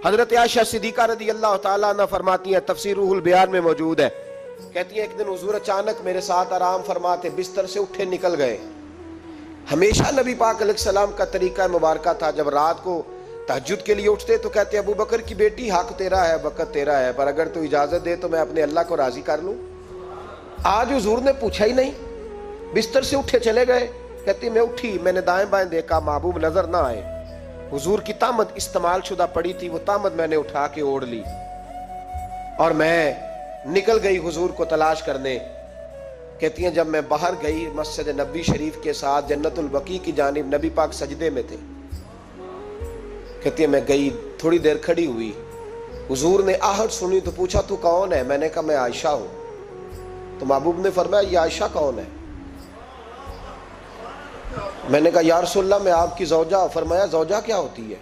حضرت عائشہ صدیقہ رضی اللہ تعالیٰ عنہ فرماتی ہیں، تفسیر روح البیان میں موجود ہے، کہتی ہیں ایک دن حضور اچانک میرے ساتھ آرام فرماتے بستر سے اٹھے نکل گئے۔ ہمیشہ نبی پاک علیہ السلام کا طریقہ مبارکہ تھا، جب رات کو تہجد کے لیے اٹھتے تو کہتے ابو بکر کی بیٹی حق تیرا ہے، وقت تیرا ہے، پر اگر تو اجازت دے تو میں اپنے اللہ کو راضی کر لوں۔ آج حضور نے پوچھا ہی نہیں، بستر سے اٹھے چلے گئے۔ کہتی میں اٹھی، میں نے دائیں بائیں دیکھا، محبوب نظر نہ آئے۔ حضور کی طامت استعمال شدہ پڑی تھی، وہ طامت میں نے اٹھا کے اوڑھ لی اور میں نکل گئی حضور کو تلاش کرنے۔ کہتی ہیں جب میں باہر گئی مسجد نبوی شریف کے ساتھ جنت البقیع کی جانب، نبی پاک سجدے میں تھے۔ کہتی ہیں میں گئی، تھوڑی دیر کھڑی ہوئی، حضور نے آہٹ سنی تو پوچھا تو کون ہے؟ میں نے کہا میں عائشہ ہوں۔ تو محبوب نے فرمایا یہ عائشہ کون ہے؟ میں نے کہا یا رسول اللہ میں آپ کی زوجہ۔ فرمایا زوجہ کیا ہوتی ہے؟